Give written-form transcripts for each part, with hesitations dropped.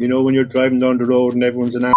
You know, when you're driving down the road and everyone's an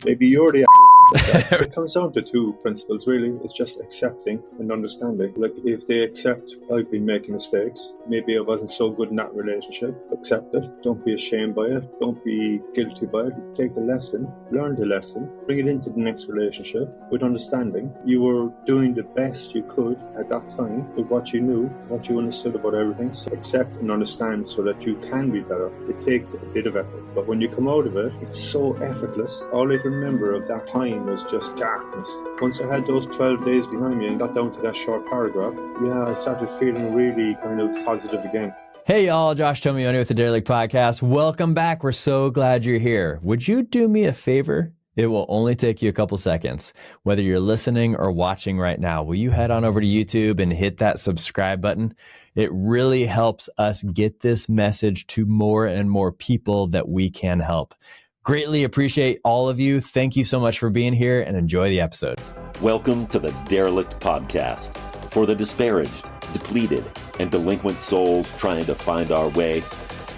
maybe you're the It comes down to two principles, really. It's just accepting and understanding. Like, if they accept I've been making mistakes, maybe I wasn't so good in that relationship, accept it. Don't be ashamed by it. Don't be guilty by it. Take the lesson, learn the lesson, bring it into the next relationship with understanding. You were doing the best you could at that time with what you knew, what you understood about everything. So accept and understand so that you can be better. It takes a bit of effort, but when you come out of it, it's so effortless. All I can remember of that time was just darkness. Once I had those 12 days behind me and got down to that short paragraph, I started feeling really kind of positive again. Hey y'all, Josh Tomioni with the Derelict Podcast. Welcome back. We're so glad you're here. Would you do me a favor? It will only take you a couple seconds. Whether you're listening or watching right now, will you head on over to YouTube and hit that subscribe button? It really helps us get this message to more and more people that we can help. Greatly appreciate all of you. Thank you so much for being here and enjoy the episode. Welcome to the Derelict Podcast. For the disparaged, depleted, and delinquent souls trying to find our way,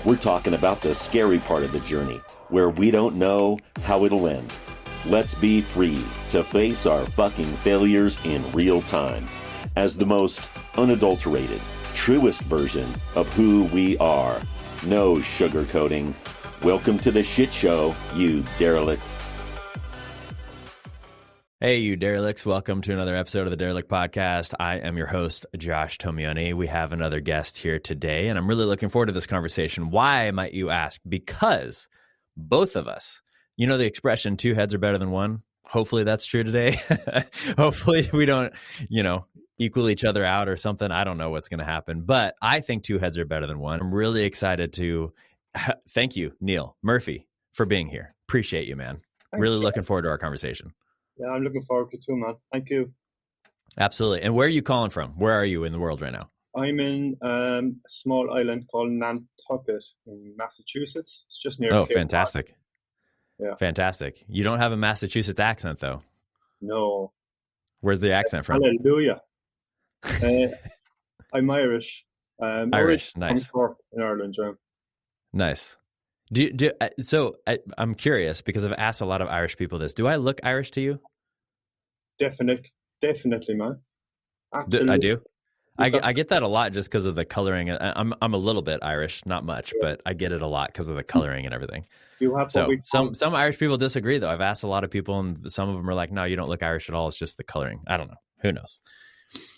we're talking about the scary part of the journey, where we don't know how it'll end. Let's be free to face our fucking failures in real time as the most unadulterated, truest version of who we are. No sugarcoating. Welcome to the shit show, you derelict. Hey, you derelicts. Welcome to another episode of the Derelict Podcast. I am your host, Josh Tomioni. We have another guest here today, and I'm really looking forward to this conversation. Why, might you ask? Because both of us, you know the expression, two heads are better than one? Hopefully that's true today. Hopefully we don't, equal each other out or something. I don't know what's going to happen, but I think two heads are better than one. I'm really excited to thank you, Neil Murphy, for being here. Appreciate you, man. Thanks, really looking forward to our conversation. Yeah, I'm looking forward to it too, man. Thank you. Absolutely. And where are you calling from? Where are you in the world right now? I'm in a small island called Nantucket in Massachusetts. It's just near Cape fantastic. Yeah. Fantastic. You don't have a Massachusetts accent, though. No. Where's the accent from? Hallelujah. I'm Irish. Irish, nice. From Cork in Ireland, yeah. Nice. I'm curious because I've asked a lot of Irish people this. Do I look Irish to you? Definitely, man. Absolutely. I do. I get that a lot just because of the coloring. I'm a little bit Irish, not much, but I get it a lot because of the coloring and everything. You have some Irish people disagree though. I've asked a lot of people, and some of them are like, "No, you don't look Irish at all. It's just the coloring." I don't know. Who knows?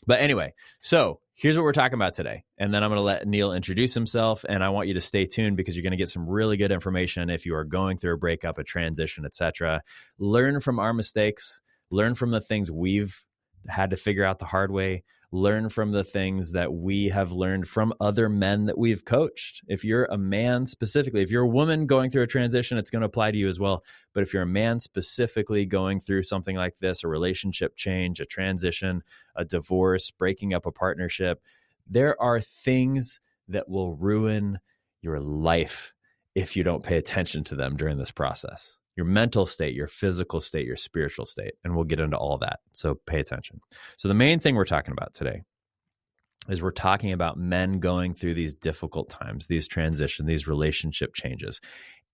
But anyway, so here's what we're talking about today. And then I'm going to let Neil introduce himself. And I want you to stay tuned because you're going to get some really good information if you are going through a breakup, a transition, etc. Learn from our mistakes. Learn from the things we've had to figure out the hard way. Learn from the things that we have learned from other men that we've coached. If you're a man specifically, if you're a woman going through a transition, it's going to apply to you as well. But if you're a man specifically going through something like this, a relationship change, a transition, a divorce, breaking up a partnership, there are things that will ruin your life if you don't pay attention to them during this process. Your mental state, your physical state, your spiritual state. And we'll get into all that. So pay attention. So the main thing we're talking about today is we're talking about men going through these difficult times, these transitions, these relationship changes.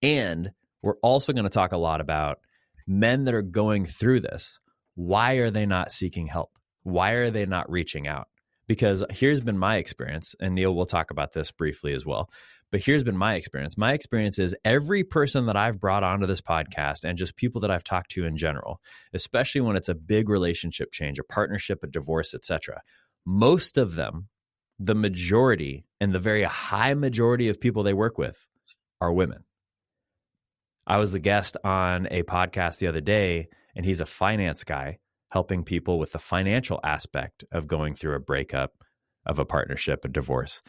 And we're also going to talk a lot about men that are going through this. Why are they not seeking help? Why are they not reaching out? Because here's been my experience, and Neil will talk about this briefly as well. But here's been my experience. My experience is every person that I've brought onto this podcast and just people that I've talked to in general, especially when it's a big relationship change, a partnership, a divorce, etc. Most of them, the majority and the very high majority of people they work with are women. I was the guest on a podcast the other day, and he's a finance guy helping people with the financial aspect of going through a breakup of a partnership, a divorce.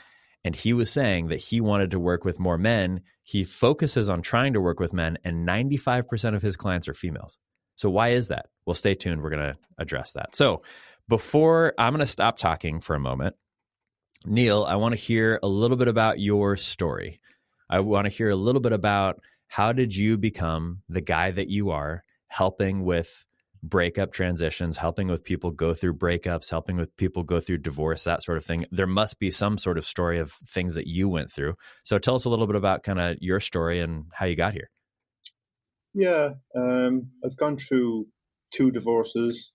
And he was saying that he wanted to work with more men. He focuses on trying to work with men, and 95% of his clients are females. So why is that? Well, stay tuned. We're going to address that. So before I'm going to stop talking for a moment, Neil, I want to hear a little bit about your story. I want to hear a little bit about how did you become the guy that you are, helping with breakup transitions, helping with people go through breakups, helping with people go through divorce, that sort of thing. There must be some sort of story of things that you went through. So tell us a little bit about kind of your story and how you got here. Yeah, I've gone through 2 divorces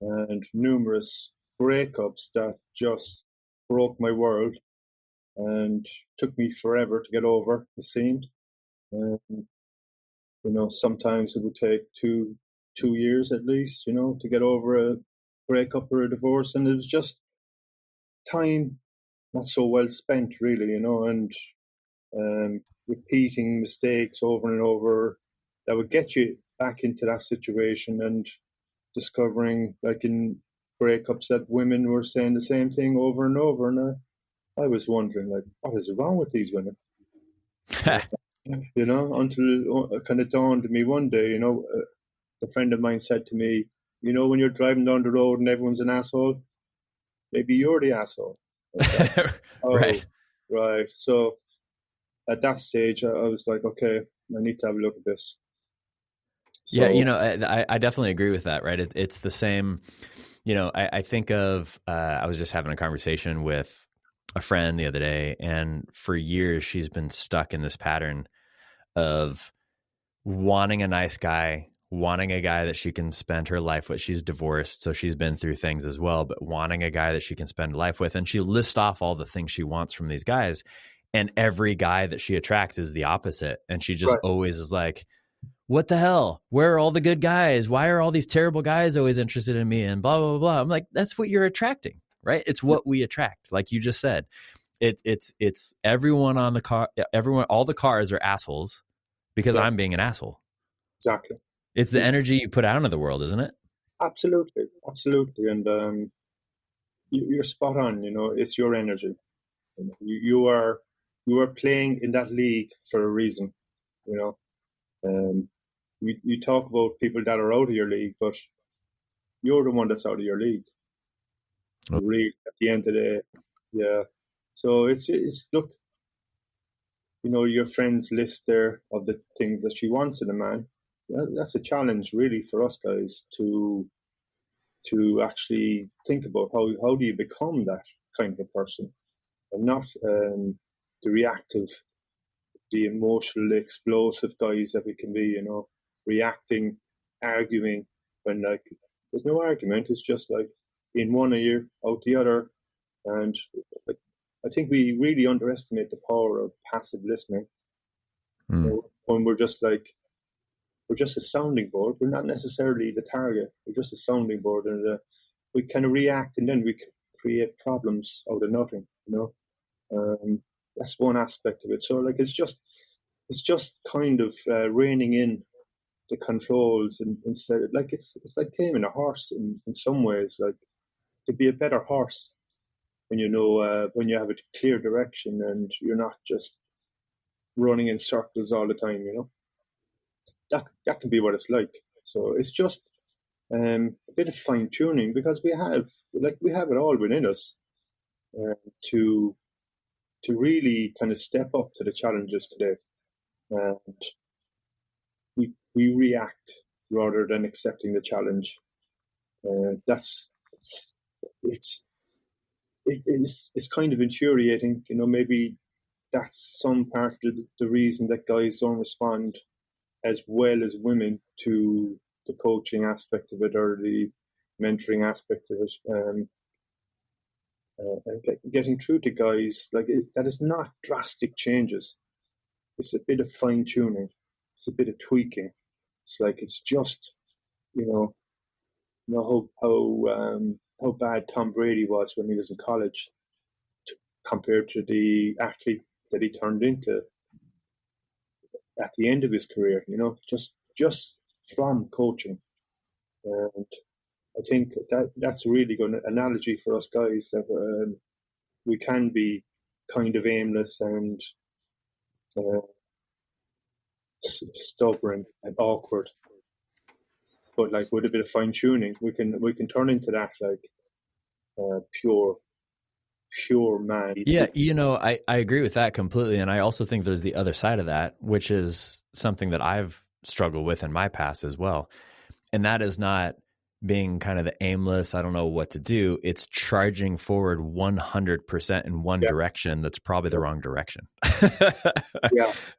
and numerous breakups that just broke my world and took me forever to get over, it seemed. Um, sometimes it would take two years at least, to get over a breakup or a divorce. And it was just time not so well spent, really, and repeating mistakes over and over that would get you back into that situation, and discovering, like in breakups, that women were saying the same thing over and over. And I was wondering, like, what is wrong with these women? Until it kind of dawned on me one day, a friend of mine said to me, when you're driving down the road and everyone's an asshole, maybe you're the asshole. Right. Right. So at that stage, I was like, okay, I need to have a look at this. So, yeah, I definitely agree with that, right? It's the same, I think of, I was just having a conversation with a friend the other day, and for years she's been stuck in this pattern of wanting a nice guy, wanting a guy that she can spend her life with. She's divorced, so she's been through things as well, but wanting a guy that she can spend life with. And she lists off all the things she wants from these guys, and every guy that she attracts is the opposite. And she just always is like, what the hell? Where are all the good guys? Why are all these terrible guys always interested in me? And blah, blah, blah. I'm like, that's what you're attracting, right? It's what we attract. Like you just said, it's everyone on the car, all the cars are assholes because I'm being an asshole. Exactly. It's the energy you put out into the world, isn't it? Absolutely. Absolutely. And you're spot on, it's your energy. You are playing in that league for a reason, You talk about people that are out of your league, but you're the one that's out of your league. Really, at the end of the day, yeah. So it's look, your friend's list there of the things that she wants in a man. That's a challenge, really, for us guys to actually think about how do you become that kind of a person, and not the reactive, the emotional, explosive guys that we can be, reacting, arguing, when like there's no argument. It's just like in one ear, out the other. And I think we really underestimate the power of passive listening. When we're just a sounding board. We're not necessarily the target. We're just a sounding board, and we kind of react, and then we create problems out of nothing. That's one aspect of it. So like it's just kind of reining in the controls, and instead, like it's like taming a horse in some ways. Like to be a better horse when when you have a clear direction and you're not just running in circles all the time. That can be what it's like. So it's just a bit of fine tuning, because we have it all within us to really kind of step up to the challenges today, and we react rather than accepting the challenge. It's kind of infuriating, maybe that's some part of the reason that guys don't respond as well as women to the coaching aspect of it, or the mentoring aspect of it. Getting through to guys, that is not drastic changes. It's a bit of fine tuning. It's a bit of tweaking. It's just, how bad Tom Brady was when he was in college compared to the athlete that he turned into at the end of his career, just from coaching. And I think that's a really good analogy for us guys, that we can be kind of aimless and stubborn and awkward, but like with a bit of fine tuning, we can turn into that pure man. Yeah, I agree with that completely, and I also think there's the other side of that, which is something that I've struggled with in my past as well, and that is not being kind of the aimless, I don't know what to do. It's charging forward 100% in one direction that's probably the wrong direction.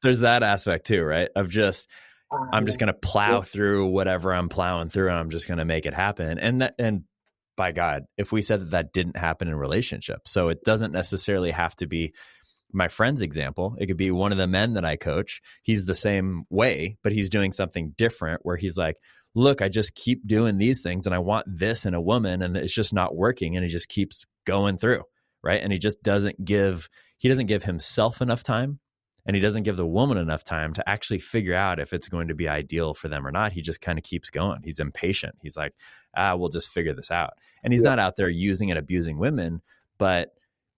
There's that aspect too, right? Of just, I'm just going to plow through whatever I'm plowing through, and I'm just going to make it happen. And by God, if we said that didn't happen in relationships, so it doesn't necessarily have to be my friend's example. It could be one of the men that I coach. He's the same way, but he's doing something different where he's like, look, I just keep doing these things and I want this in a woman and it's just not working. And he just keeps going through. Right. And he just doesn't give himself enough time, and he doesn't give the woman enough time to actually figure out if it's going to be ideal for them or not. He just kind of keeps going. He's impatient. He's like, we'll just figure this out. And he's not out there using and abusing women, but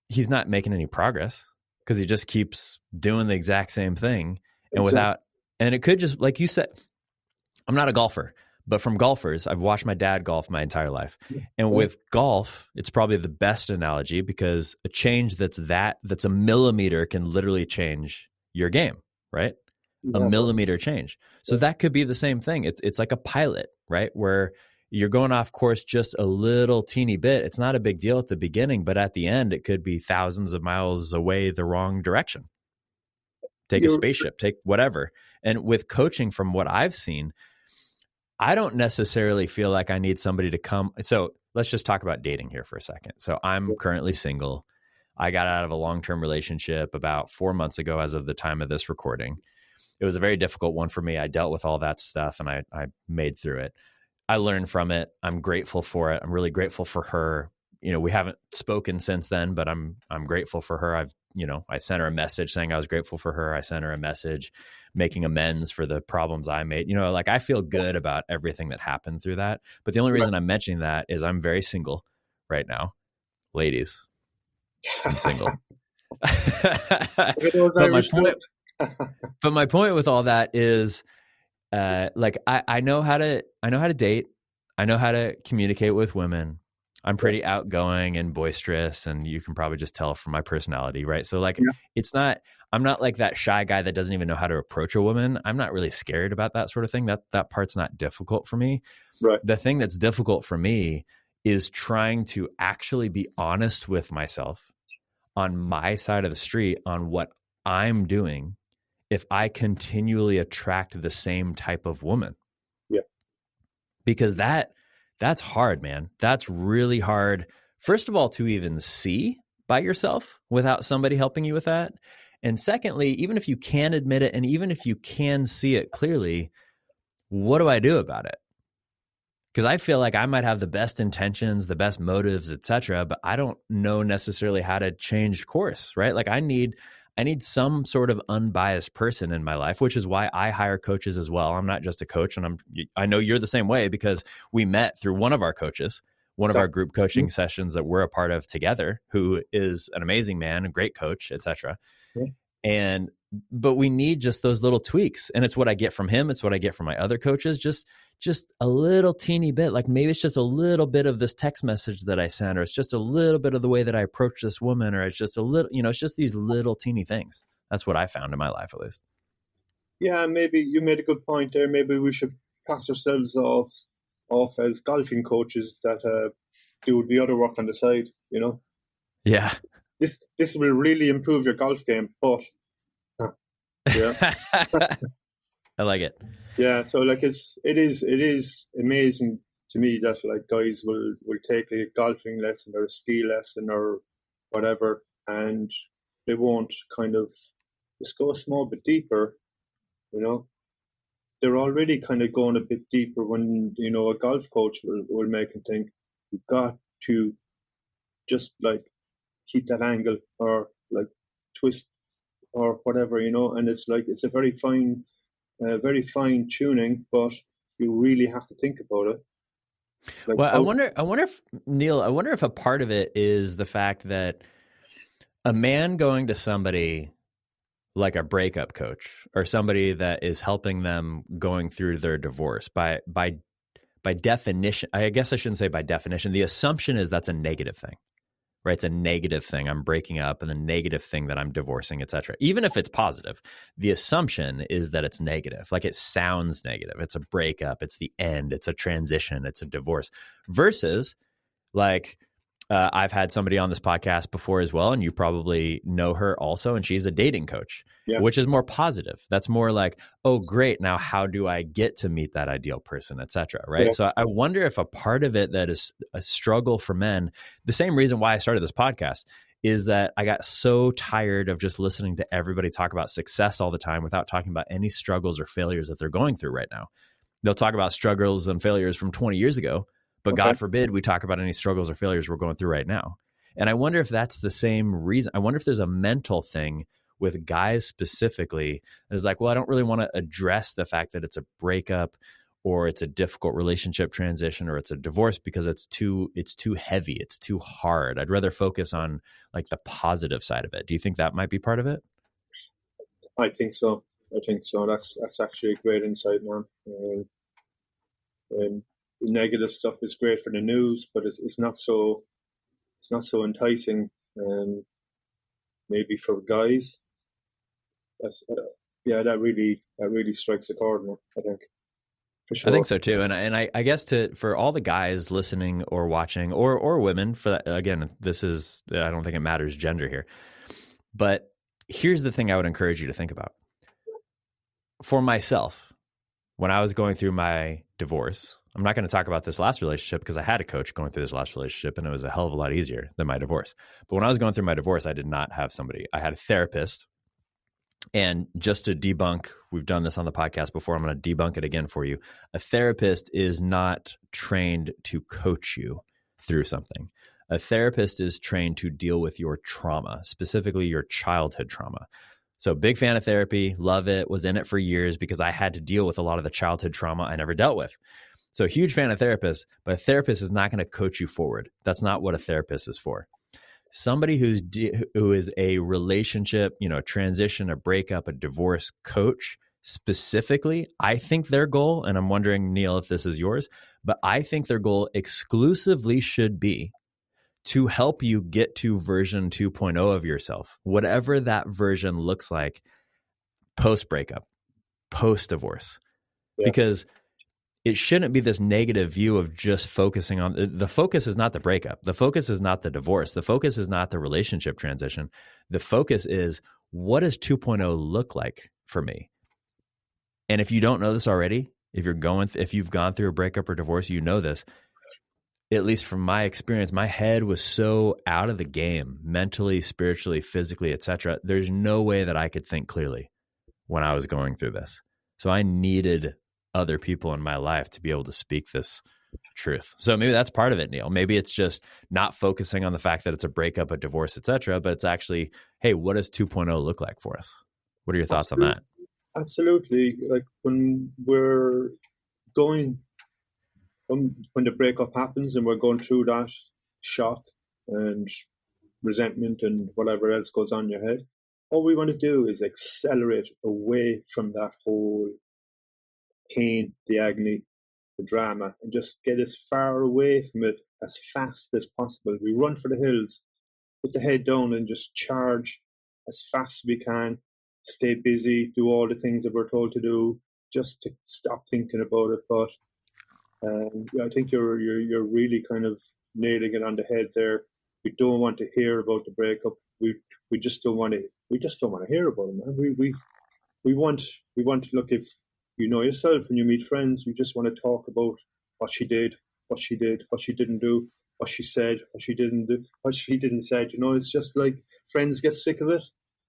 he's not making any progress because he just keeps doing the exact same thing. And and it could just, like you said, I'm not a golfer, but from golfers, I've watched my dad golf my entire life. And with golf, it's probably the best analogy because a change that's a millimeter can literally change your game, right? A millimeter change. So that could be the same thing. It's like a pilot, right? Where you're going off course just a little teeny bit. It's not a big deal at the beginning, but at the end, it could be thousands of miles away the wrong direction. Take a spaceship, take whatever. And with coaching, from what I've seen, I don't necessarily feel like I need somebody to come. So let's just talk about dating here for a second. So I'm currently single. I got out of a long-term relationship about 4 months ago as of the time of this recording. It was a very difficult one for me. I dealt with all that stuff and I made through it. I learned from it. I'm grateful for it. I'm really grateful for her. We haven't spoken since then, but I'm grateful for her. I sent her a message saying I was grateful for her. I sent her a message making amends for the problems I made. Like I feel good about everything that happened through that. But the only reason I'm mentioning that is I'm very single right now. Ladies, I'm single. But my point with all that is I know how to date. I know how to communicate with women. I'm pretty outgoing and boisterous, and you can probably just tell from my personality, right? So I'm not like that shy guy that doesn't even know how to approach a woman. I'm not really scared about that sort of thing. That part's not difficult for me. Right. The thing that's difficult for me is trying to actually be honest with myself on my side of the street on what I'm doing if I continually attract the same type of woman. Yeah. Because that's hard, man. That's really hard. First of all, to even see by yourself without somebody helping you with that. And secondly, even if you can admit it, and even if you can see it clearly, what do I do about it? Because I feel like I might have the best intentions, the best motives, etc., but I don't know necessarily how to change course, right? Like I need some sort of unbiased person in my life, which is why I hire coaches as well. I'm not just a coach, and I know you're the same way because we met through one of our coaches, of our group coaching sessions that we're a part of together, who is an amazing man, a great coach, etc. Yeah. But we need just those little tweaks, and it's what I get from him. It's what I get from my other coaches. Just a little teeny bit, like maybe it's just a little bit of this text message that I sent, or it's just a little bit of the way that I approach this woman, or it's just a little, it's just these little teeny things. That's what I found in my life, at least. Yeah, maybe you made a good point there. Maybe we should pass ourselves off as golfing coaches that do the other work on the side, Yeah. This will really improve your golf game, but yeah. I like it. Yeah, so it is amazing to me that guys will take a golfing lesson or a ski lesson or whatever, and they won't kind of just go a small bit deeper. They're already kind of going a bit deeper when a golf coach will make them think you've got to just keep that angle or twist or whatever, and it's it's a very fine tuning, but you really have to think about it. I wonder if, Neil, a part of it is the fact that a man going to somebody like a breakup coach or somebody that is helping them going through their divorce by definition, I guess I shouldn't say by definition, the assumption is that's a negative thing. Right? It's a negative thing. I'm breaking up, and the negative thing that I'm divorcing, etc. Even if it's positive, the assumption is that it's negative. Like it sounds negative. It's a breakup. It's the end. It's a transition. It's a divorce. Versus I've had somebody on this podcast before as well, and you probably know her also, and she's a dating coach, which is more positive. That's more like, oh, great. Now, how do I get to meet that ideal person, et cetera, right? Yeah. So I wonder if a part of it that is a struggle for men, the same reason why I started this podcast, is that I got so tired of just listening to everybody talk about success all the time without talking about any struggles or failures that they're going through right now. They'll talk about struggles and failures from 20 years ago, but God forbid we talk about any struggles or failures we're going through right now. And I wonder if that's the same reason. I wonder if there's a mental thing with guys specifically that is like, well, I don't really want to address the fact that it's a breakup or it's a difficult relationship transition or it's a divorce because it's too heavy. It's too hard. I'd rather focus on like the positive side of it. Do you think that might be part of it? I think so. That's actually a great insight, man. The negative stuff is great for the news, but it's not so enticing. Maybe for guys, that really strikes a chord, I think. For sure. I think so too, and I guess for all the guys listening or watching, or women, for that, again, I don't think it matters gender here, but here's the thing I would encourage you to think about. For myself, when I was going through my divorce, I'm not going to talk about this last relationship because I had a coach going through this last relationship and it was a hell of a lot easier than my divorce. But when I was going through my divorce, I did not have somebody. I had a therapist. And just to debunk, we've done this on the podcast before, I'm going to debunk it again for you. A therapist is not trained to coach you through something. A therapist is trained to deal with your trauma, specifically your childhood trauma. So big fan of therapy, love it, was in it for years because I had to deal with a lot of the childhood trauma I never dealt with. So huge fan of therapists, but a therapist is not going to coach you forward. That's not what a therapist is for. Somebody who is a relationship, transition, a breakup, a divorce coach specifically, I think their goal, and I'm wondering, Neil, if this is yours, but I think their goal exclusively should be to help you get to version 2.0 of yourself, whatever that version looks like post-breakup, post-divorce. Yeah. Because it shouldn't be this negative view of just focusing on the focus is not the breakup. The focus is not the divorce. The focus is not the relationship transition. The focus is, what does 2.0 look like for me? And if you don't know this already, if you've gone through a breakup or divorce, you know this. At least from my experience, my head was so out of the game, mentally, spiritually, physically, etc. There's no way that I could think clearly when I was going through this. So I needed other people in my life to be able to speak this truth. So maybe that's part of it, Neil. Maybe it's just not focusing on the fact that it's a breakup, a divorce, etc. But it's actually, hey, what does 2.0 look like for us? What are your thoughts on that? Absolutely. Like when we're going, when the breakup happens and we're going through that shock and resentment and whatever else goes on in your head, all we want to do is accelerate away from that whole pain, the agony, the drama, and just get as far away from it as fast as possible. We run for the hills, put the head down and just charge as fast as we can, stay busy, do all the things that we're told to do, just to stop thinking about it. But I think you're really kind of nailing it on the head there. We don't want to hear about the breakup. We just don't want to hear about it, man. We want to look, if you know yourself and you meet friends, you just want to talk about what she did, what she didn't do, what she said, what she didn't do, what she didn't say. It's just like friends get sick of it.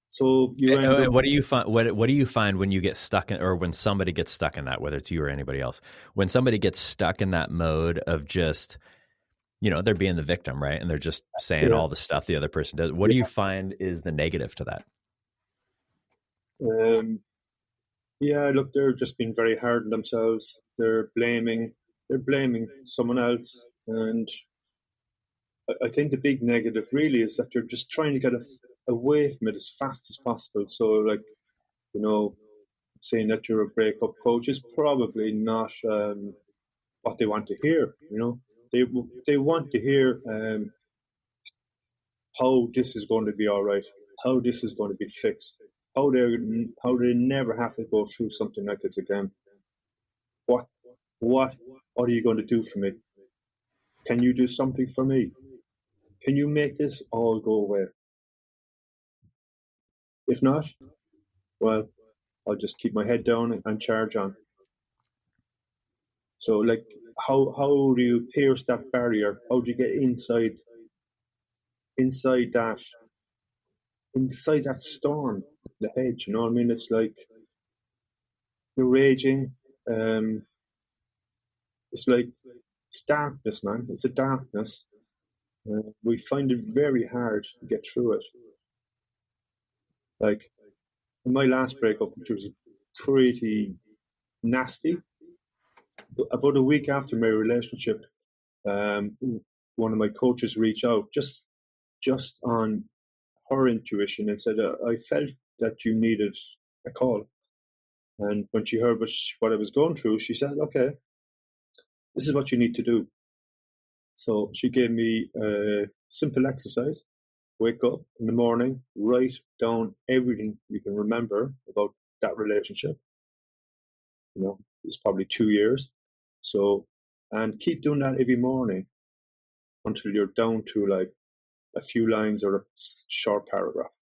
So what do you find? What do you find when you get stuck in, or when somebody gets stuck in that, whether it's you or anybody else, when somebody gets stuck in that mode of just, they're being the victim, right? And they're just saying all the stuff the other person does. What do you find is the negative to that? Look, they're just being very hard on themselves. They're blaming someone else. And I think the big negative really is that they're just trying to get away from it as fast as possible. So saying that you're a breakup coach is probably not what they want to hear. They want to hear how this is going to be all right, how this is going to be fixed, how they never have to go through something like this again. What are you going to do for me? Can you do something for me? can you make this all go away? If not, well, I'll just keep my head down and charge on. So, like, how do you pierce that barrier? How do you get inside that storm, the hedge? You know what I mean? It's like you're raging. It's like it's darkness, man. It's a darkness. We find it very hard to get through it. Like in my last breakup, which was pretty nasty, about a week after my relationship, one of my coaches reached out just on her intuition and said, I felt that you needed a call. And when she heard what I was going through, she said, okay, this is what you need to do. So she gave me a simple exercise. Wake up in the morning, write down everything you can remember about that relationship. You know, it's probably 2 years. So, and keep doing that every morning until you're down to like a few lines or a short paragraph.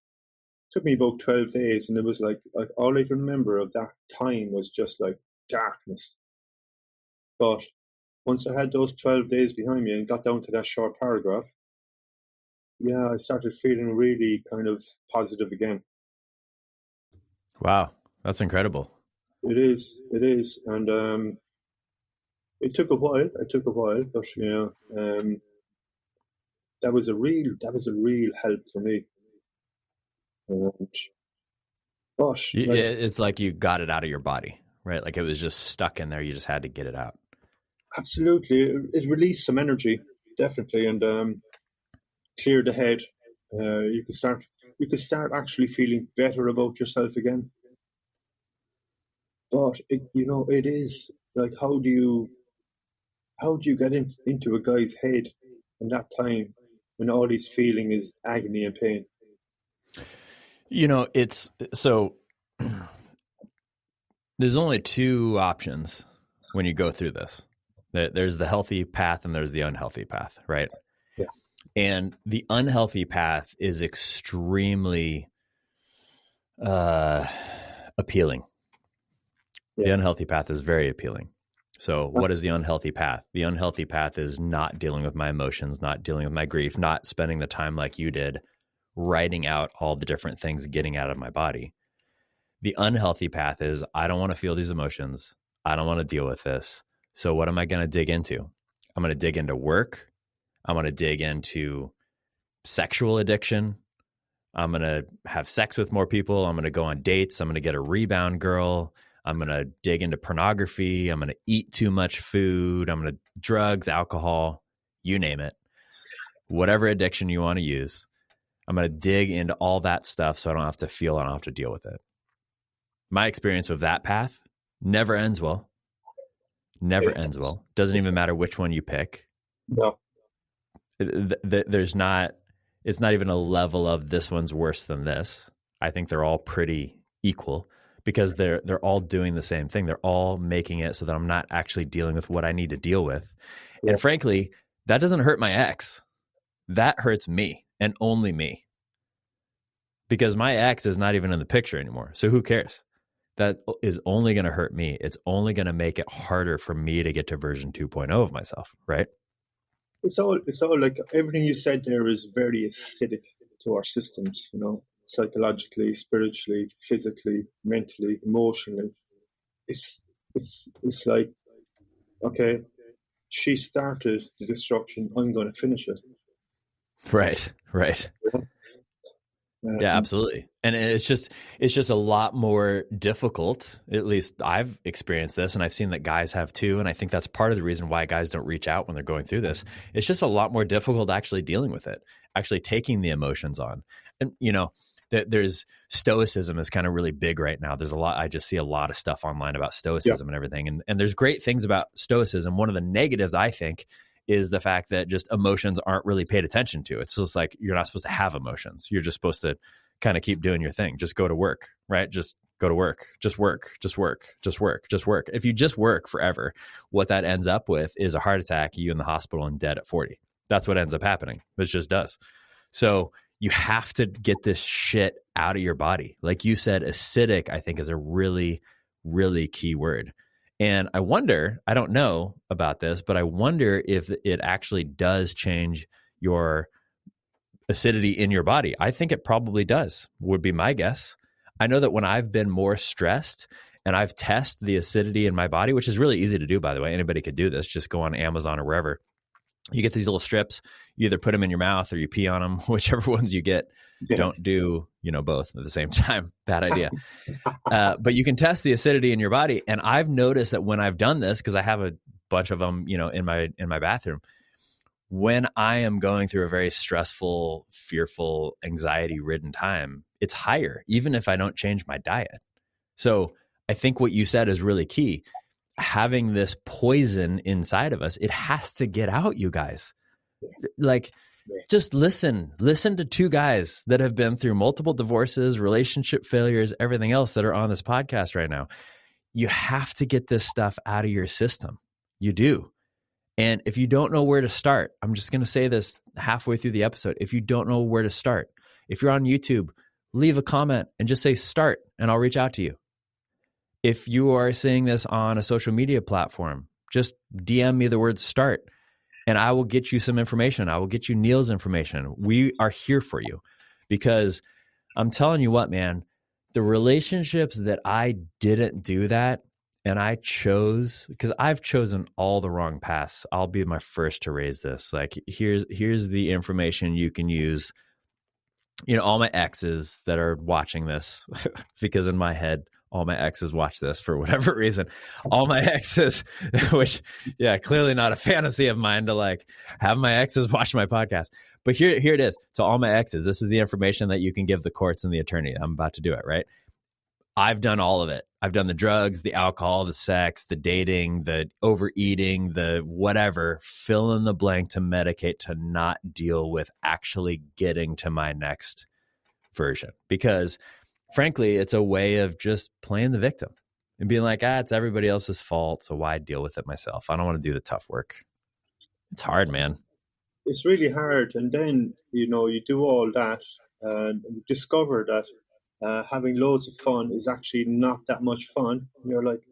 It took me about 12 days, and it was like all I can remember of that time was just like darkness. But once I had those 12 days behind me and got down to that short paragraph, yeah, I started feeling really kind of positive again. Wow, that's incredible. It is. And it took a while, but you know, that was a real help for me. It's like you got it out of your body, right? Like it was just stuck in there. You just had to get it out. Absolutely. It released some energy, definitely, and cleared the head. You could start actually feeling better about yourself again. But it is like, how do you get into a guy's head in that time when all he's feeling is agony and pain? You know, it's so there's only two options when you go through this. There's the healthy path and there's the unhealthy path, right? Yeah. And the unhealthy path is extremely appealing. Yeah. The unhealthy path is very appealing. So what is the unhealthy path? The unhealthy path is not dealing with my emotions, not dealing with my grief, not spending the time like you did, writing out all the different things getting out of my body. The unhealthy path is I don't want to feel these emotions. I don't want to deal with this. So what am I going to dig into? I'm going to dig into work. I'm going to dig into sexual addiction. I'm going to have sex with more people. I'm going to go on dates. I'm going to get a rebound girl. I'm going to dig into pornography. I'm going to eat too much food. I'm going to drugs, alcohol, you name it. Whatever addiction you want to use, I'm going to dig into all that stuff so I don't have to feel, I don't have to deal with it. My experience with that path never ends well. Never ends well. Doesn't even matter which one you pick. No. It's not even a level of this one's worse than this. I think they're all pretty equal because they're all doing the same thing. They're all making it so that I'm not actually dealing with what I need to deal with. Yeah. And frankly, that doesn't hurt my ex. That hurts me and only me. Because my ex is not even in the picture anymore. So who cares? That is only going to hurt me. It's only going to make it harder for me to get to version 2.0 of myself, right? It's all like everything you said there is very acidic to our systems, you know, psychologically, spiritually, physically, mentally, emotionally. It's like, okay, she started the destruction, I'm going to finish it. Right. Yeah, absolutely. And it's just a lot more difficult. At least I've experienced this and I've seen that guys have too. And I think that's part of the reason why guys don't reach out when they're going through this. It's just a lot more difficult actually dealing with it, actually taking the emotions on. And, you know, there's stoicism is kind of really big right now. There's I just see a lot of stuff online about stoicism and everything. And there's great things about stoicism. One of the negatives, I think, is the fact that just emotions aren't really paid attention to. It's just like you're not supposed to have emotions. You're just supposed to kind of keep doing your thing. Just go to work, right? Just go to work. Just work. If you just work forever, what that ends up with is a heart attack, you in the hospital and dead at 40. That's what ends up happening. It just does. So you have to get this shit out of your body. Like you said, acidic, I think, is a really, really key word. And I wonder, I don't know about this, but I wonder if it actually does change your acidity in your body. I think it probably does, would be my guess. I know that when I've been more stressed and I've tested the acidity in my body, which is really easy to do, by the way, anybody could do this, just go on Amazon or wherever. You get these little strips, you either put them in your mouth or you pee on them, whichever ones you get. Yeah. Don't do, both at the same time. Bad idea. But you can test the acidity in your body. And I've noticed that when I've done this, because I have a bunch of them, in my bathroom, when I am going through a very stressful, fearful, anxiety-ridden time, it's higher, even if I don't change my diet. So I think what you said is really key. Having this poison inside of us, it has to get out, you guys. Like, just listen to two guys that have been through multiple divorces, relationship failures, everything else that are on this podcast right now. You have to get this stuff out of your system. You do. And if you don't know where to start, I'm just going to say this halfway through the episode. If you don't know where to start, if you're on YouTube, leave a comment and just say start, and I'll reach out to you. If you are seeing this on a social media platform, just DM me the word start and I will get you some information. I will get you Neil's information. We are here for you because I'm telling you what, man, the relationships that I didn't do that and I chose, because I've chosen all the wrong paths. I'll be my first to raise this. Like, here's the information you can use. All my exes that are watching this, because in my head, all my exes watch this for whatever reason. All my exes, which, clearly not a fantasy of mine to like have my exes watch my podcast. But here it is. To all my exes, this is the information that you can give the courts and the attorney. I'm about to do it, right? I've done all of it. I've done the drugs, the alcohol, the sex, the dating, the overeating, the whatever, fill in the blank to medicate to not deal with actually getting to my next version. Because frankly, it's a way of just playing the victim and being like, it's everybody else's fault, so why deal with it myself? I don't want to do the tough work. It's hard, man. It's really hard. And then, you do all that and discover that having loads of fun is actually not that much fun. And you're like,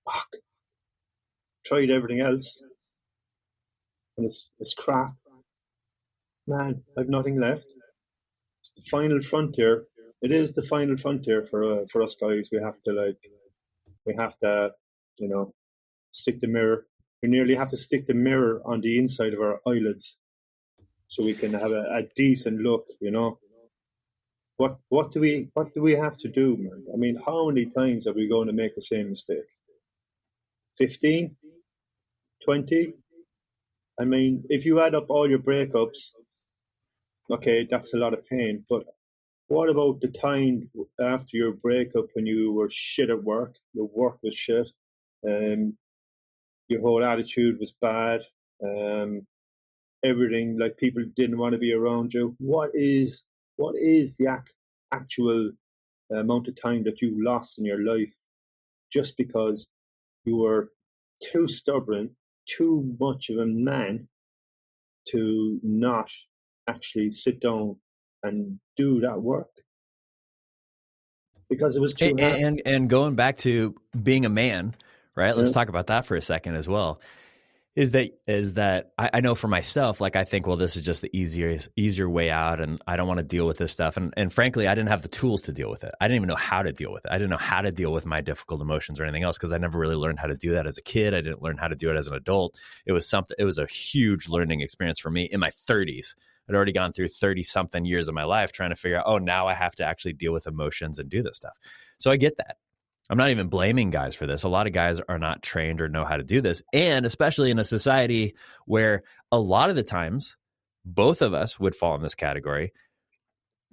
fuck, tried everything else and it's crap. Man, I've nothing left. It's the final frontier. It is the final frontier for us guys. We have to, stick the mirror. We nearly have to stick the mirror on the inside of our eyelids so we can have a decent look, What do we have to do, man? I mean, how many times are we going to make the same mistake? 15? 20? I mean, if you add up all your breakups, okay, that's a lot of pain, but what about the time after your breakup when you were shit at work, your work was shit, your whole attitude was bad, everything, like people didn't want to be around you? What is the actual amount of time that you lost in your life just because you were too stubborn, too much of a man to not actually sit down and do that work? Because it was too hard. And going back to being a man, right? Let's talk about that for a second as well. Is that I know for myself, like I think, well, this is just the easier way out, and I don't want to deal with this stuff. And frankly, I didn't have the tools to deal with it. I didn't even know how to deal with it. I didn't know how to deal with my difficult emotions or anything else because I never really learned how to do that as a kid. I didn't learn how to do it as an adult. It was a huge learning experience for me in my 30s. I'd already gone through 30-something years of my life trying to figure out, now I have to actually deal with emotions and do this stuff. So I get that. I'm not even blaming guys for this. A lot of guys are not trained or know how to do this. And especially in a society where a lot of the times, both of us would fall in this category.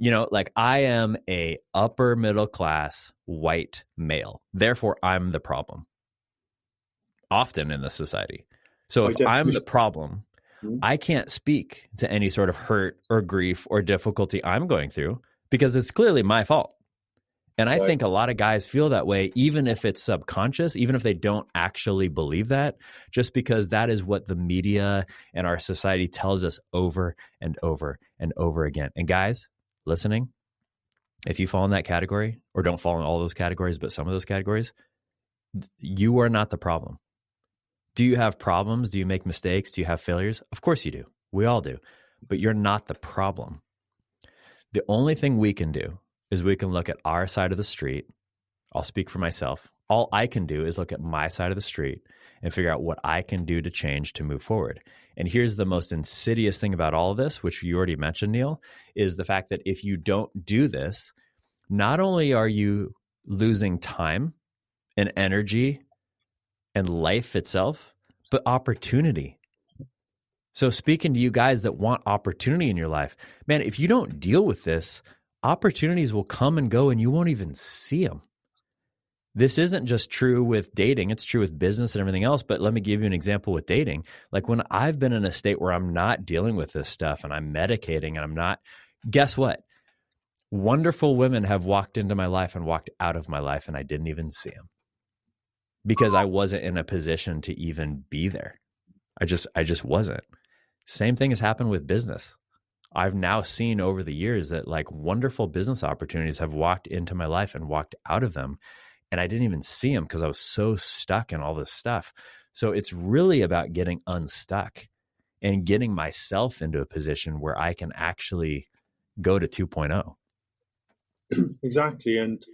Like I am a upper middle class white male. Therefore, I'm the problem often in this society. So if I'm the problem, I can't speak to any sort of hurt or grief or difficulty I'm going through because it's clearly my fault. And I think a lot of guys feel that way, even if it's subconscious, even if they don't actually believe that, just because that is what the media and our society tells us over and over and over again. And guys listening, if you fall in that category, or don't fall in all those categories, but some of those categories, you are not the problem. Do you have problems? Do you make mistakes? Do you have failures? Of course you do. We all do. But you're not the problem. The only thing we can do is we can look at our side of the street. I'll speak for myself. All I can do is look at my side of the street and figure out what I can do to change to move forward. And here's the most insidious thing about all of this, which you already mentioned, Neil, is the fact that if you don't do this, not only are you losing time and energy and life itself, but opportunity. So speaking to you guys that want opportunity in your life, man, if you don't deal with this, opportunities will come and go and you won't even see them. This isn't just true with dating. It's true with business and everything else. But let me give you an example with dating. Like when I've been in a state where I'm not dealing with this stuff and I'm medicating and I'm not, guess what? Wonderful women have walked into my life and walked out of my life and I didn't even see them because I wasn't in a position to even be there. I just wasn't. Same thing has happened with business. I've now seen over the years that like wonderful business opportunities have walked into my life and walked out of them. And I didn't even see them because I was so stuck in all this stuff. So it's really about getting unstuck and getting myself into a position where I can actually go to 2.0. Exactly. And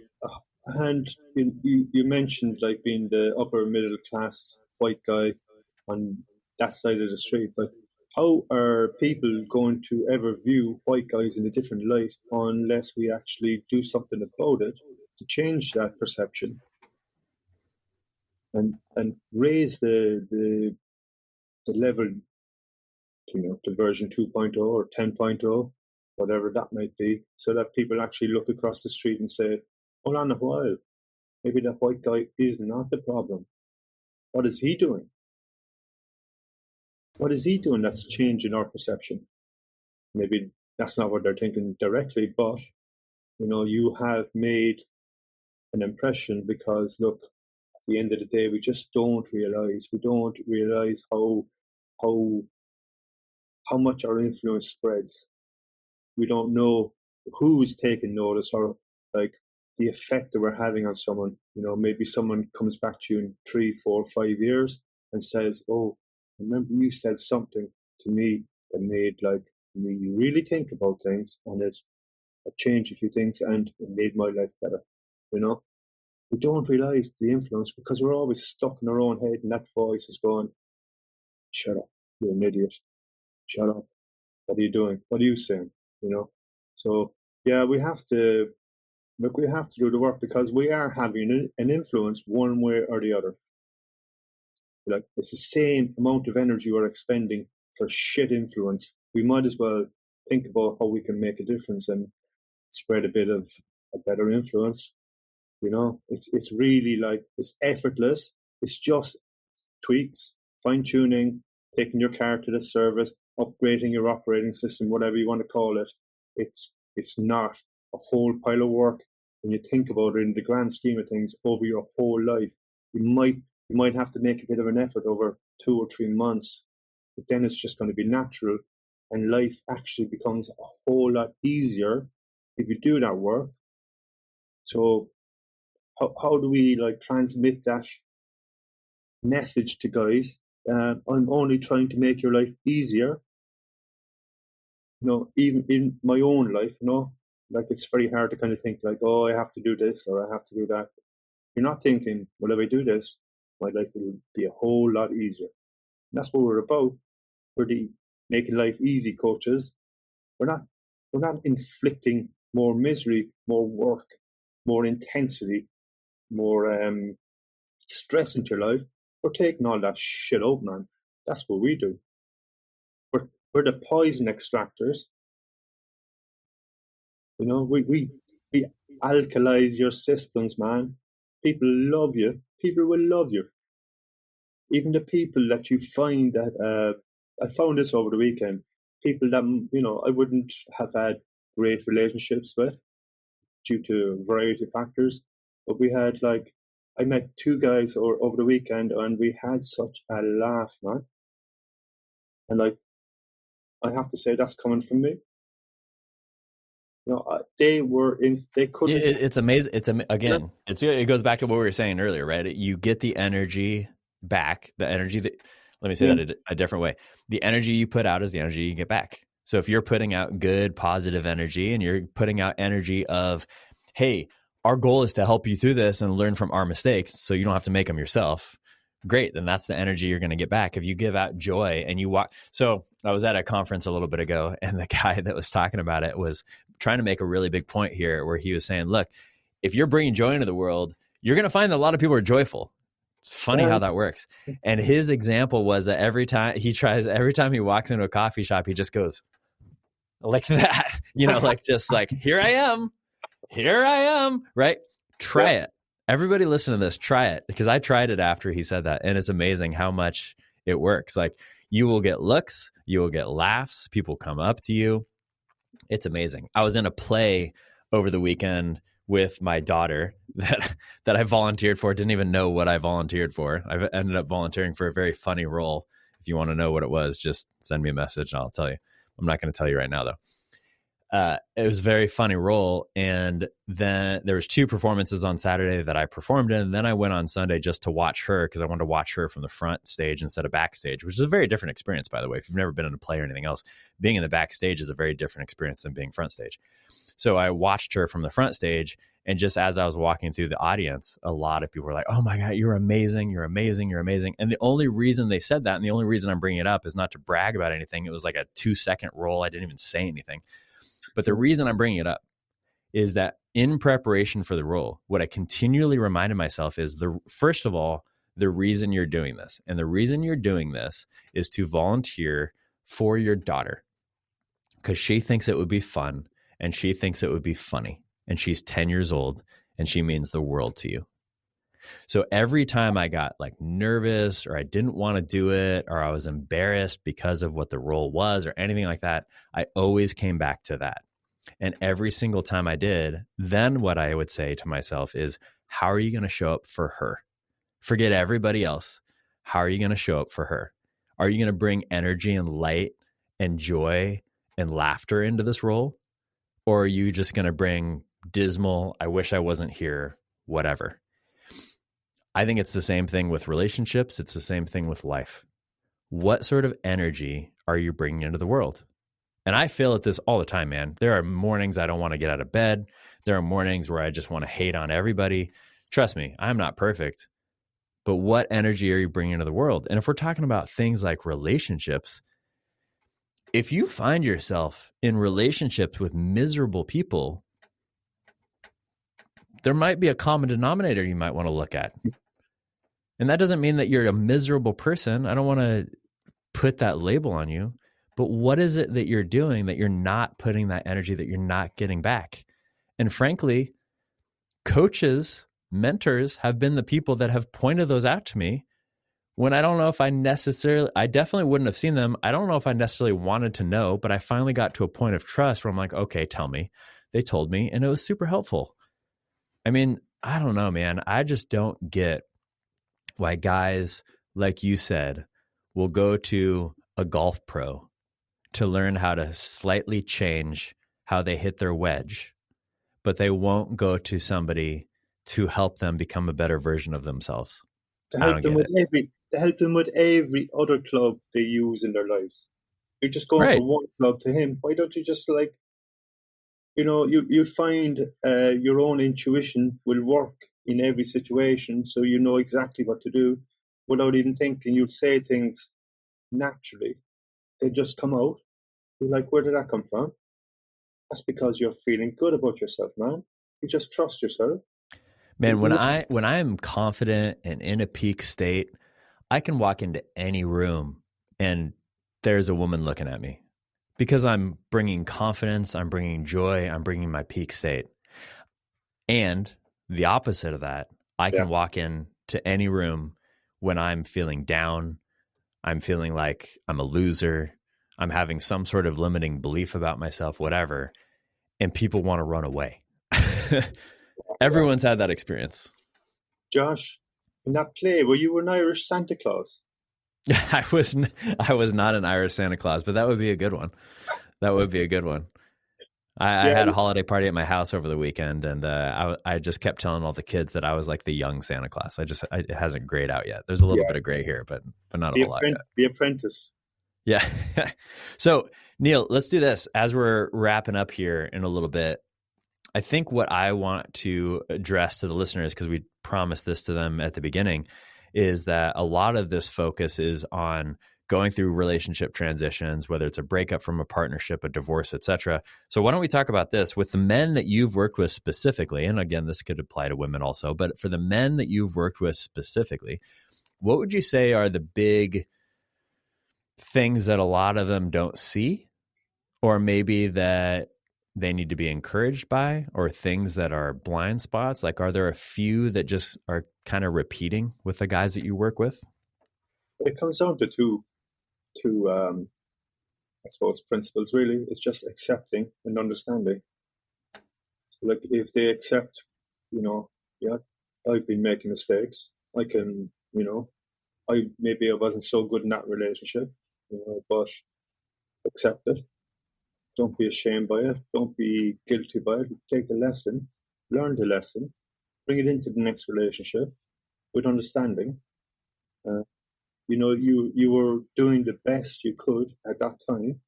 you mentioned like being the upper middle class white guy on that side of the street, but how are people going to ever view white guys in a different light unless we actually do something about it to change that perception and raise the level, to version 2.0 or 10.0, whatever that might be, so that people actually look across the street and say, hold on a while, maybe that white guy is not the problem. What is he doing? What is he doing that's changing our perception? Maybe that's not what they're thinking directly, but you have made an impression because, look, at the end of the day, we just don't realize how much our influence spreads. We don't know who is taking notice or like the effect that we're having on someone. Maybe someone comes back to you in 3, 4, 5 years and says, oh, remember you said something to me that made me really think about things, and it changed a few things and it made my life better. We don't realize the influence because we're always stuck in our own head, and that voice is going, shut up, you're an idiot. Shut up. What are you doing? What are you saying? So yeah, we have to do the work because we are having an influence one way or the other. Like, it's the same amount of energy we're expending for shit influence. We might as well think about how we can make a difference and spread a bit of a better influence. It's really like, it's effortless. It's just tweaks, fine tuning, taking your car to the service, upgrading your operating system, whatever you want to call it. It's not a whole pile of work when you think about it in the grand scheme of things over your whole life. You might have to make a bit of an effort over 2 or 3 months, but then it's just going to be natural, and life actually becomes a whole lot easier if you do that work. So how do we transmit that message to guys? I'm only trying to make your life easier. Even in my own life, it's very hard to kind of think oh, I have to do this or I have to do that. You're not thinking, well, if I do this, my life will be a whole lot easier. And that's what we're about. We're the making life easy coaches. We're not inflicting more misery, more work, more intensity, more stress into your life. We're taking all that shit out, man. That's what we do. We're the poison extractors. We alkalize your systems, man. People love you. People will love you. Even the people that you find that I found this over the weekend. People that I wouldn't have had great relationships with. due to a variety of factors. But we had I met two guys over the weekend, and we had such a laugh, man. And I have to say, that's coming from me. They couldn't. It's amazing. It goes back to what we were saying earlier, right? You get the energy back, the energy that, let me say that a different way. The energy you put out is the energy you get back. So if you're putting out good, positive energy, and you're putting out energy of, hey, our goal is to help you through this and learn from our mistakes so you don't have to make them yourself. Great. Then that's the energy you're going to get back. If you give out joy and you walk. So I was at a conference a little bit ago, and the guy that was talking about it was trying to make a really big point here, where he was saying, look, if you're bringing joy into the world, you're going to find that a lot of people are joyful. It's funny how that works. And his example was that every time he walks into a coffee shop, he just goes like that, just like, here I am, right? Try it. Everybody listen to this, try it. Because I tried it after he said that. And it's amazing how much it works. Like, you will get looks, you will get laughs, people come up to you. It's amazing. I was in a play over the weekend with my daughter that I volunteered for. Didn't even know what I volunteered for. I ended up volunteering for a very funny role. If you want to know what it was, just send me a message and I'll tell you. I'm not going to tell you right now, though. It was a very funny role. And then there was 2 performances on Saturday that I performed in. And then I went on Sunday just to watch her, because I wanted to watch her from the front stage instead of backstage, which is a very different experience, by the way. If you've never been in a play or anything else, being in the backstage is a very different experience than being front stage. So I watched her from the front stage. And just as I was walking through the audience, a lot of people were like, oh my God, you're amazing. You're amazing. You're amazing. And the only reason they said that, and the only reason I'm bringing it up, is not to brag about anything. It was like a 2-second role. I didn't even say anything. But the reason I'm bringing it up is that in preparation for the role, what I continually reminded myself is, first of all, the reason you're doing this. And the reason you're doing this is to volunteer for your daughter, because she thinks it would be fun, and she thinks it would be funny, and she's 10 years old, and she means the world to you. So every time I got nervous, or I didn't want to do it, or I was embarrassed because of what the role was or anything like that, I always came back to that. And every single time I did, then what I would say to myself is, how are you going to show up for her? Forget everybody else. How are you going to show up for her? Are you going to bring energy and light and joy and laughter into this role? Or are you just going to bring dismal, I wish I wasn't here, whatever? I think it's the same thing with relationships. It's the same thing with life. What sort of energy are you bringing into the world? And I feel at this all the time, man. There are mornings I don't want to get out of bed. There are mornings where I just want to hate on everybody. Trust me, I'm not perfect. But what energy are you bringing into the world? And if we're talking about things like relationships, if you find yourself in relationships with miserable people, there might be a common denominator you might want to look at. And that doesn't mean that you're a miserable person. I don't want to put that label on you. But what is it that you're doing that you're not putting that energy, that you're not getting back? And frankly, coaches, mentors have been the people that have pointed those out to me when I don't know if I definitely wouldn't have seen them. I don't know if I necessarily wanted to know, but I finally got to a point of trust where I'm like, okay, tell me. They told me, and it was super helpful. I mean, I don't know, man. I just don't get why guys, like you said, will go to a golf pro to learn how to slightly change how they hit their wedge, but they won't go to somebody to help them become a better version of themselves. To help them with every other club they use in their lives. You're just going from one club to him. Why don't you just you find your own intuition will work in every situation, so you know exactly what to do without even thinking. You'll say things naturally. They just come out. You're like, where did that come from? That's because you're feeling good about yourself, man. You just trust yourself. Man, when I'm confident and in a peak state, I can walk into any room and there's a woman looking at me because I'm bringing confidence, I'm bringing joy, I'm bringing my peak state. And the opposite of that, I can walk in to any room when I'm feeling down, I'm feeling like I'm a loser, I'm having some sort of limiting belief about myself, whatever, and people want to run away. Everyone's had that experience. Josh, in that play, were you an Irish Santa Claus? I was not an Irish Santa Claus, but that would be a good one. That would be a good one. I had a holiday party at my house over the weekend, and I just kept telling all the kids that I was like the young Santa Claus. It hasn't grayed out yet. There's a little bit of gray here, but not a whole lot yet. The Apprentice. Yeah. So, Neil, let's do this as we're wrapping up here in a little bit. I think what I want to address to the listeners, because we promised this to them at the beginning, is that a lot of this focus is on going through relationship transitions, whether it's a breakup from a partnership, a divorce, etc. So why don't we talk about this with the men that you've worked with specifically? And again, this could apply to women also, but for the men that you've worked with specifically, what would you say are the big things that a lot of them don't see, or maybe that they need to be encouraged by, or things that are blind spots? Like, are there a few that just are kind of repeating with the guys that you work with? It comes down to two I suppose, principles, really. It's just accepting and understanding. So, like, if they accept, I've been making mistakes. I can, I wasn't so good in that relationship, but accept it. Don't be ashamed by it. Don't be guilty by it. Take the lesson, learn the lesson, bring it into the next relationship with understanding. You were doing the best you could at that time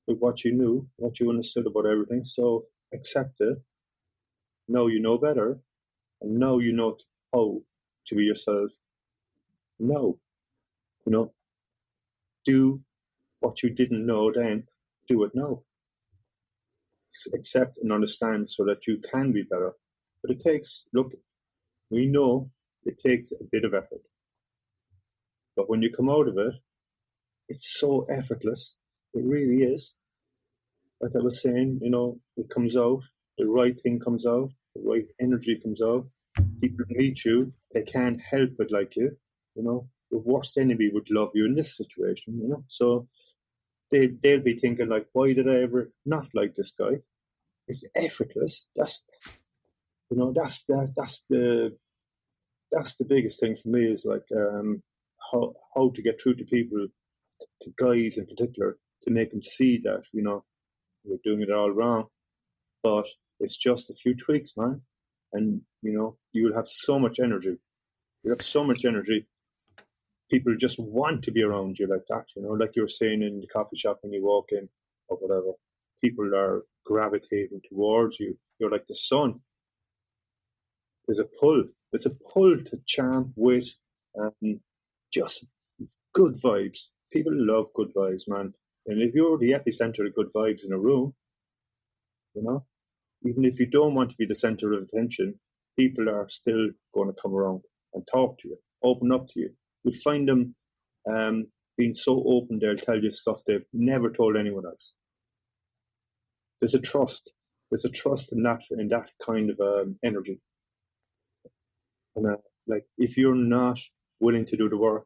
with what you knew, what you understood about everything. So accept it. Now you know better, and now you know how to be yourself. Now, do what you didn't know then. Do it now. Accept and understand so that you can be better. But we know it takes a bit of effort. But when you come out of it, it's so effortless. It really is. Like I was saying, it comes out, the right thing comes out, the right energy comes out. People meet you, they can't help but like you. The worst enemy would love you in this situation, So they'll be thinking, like, why did I ever not like this guy? It's effortless. That's the biggest thing for me, is like how to get through to people, to guys in particular, to make them see that, we're doing it all wrong. But it's just a few tweaks, man. And, you will have so much energy. You have so much energy. People just want to be around you like that, like you were saying in the coffee shop when you walk in or whatever. People are gravitating towards you. You're like the sun. There's a pull. There's a pull to charm with just good vibes. People love good vibes, man. And if you're the epicenter of good vibes in a room, even if you don't want to be the center of attention, people are still going to come around and talk to you, open up to you. You'll find them being so open, they'll tell you stuff they've never told anyone else. There's a trust. There's a trust in that kind of energy. And if you're not willing to do the work,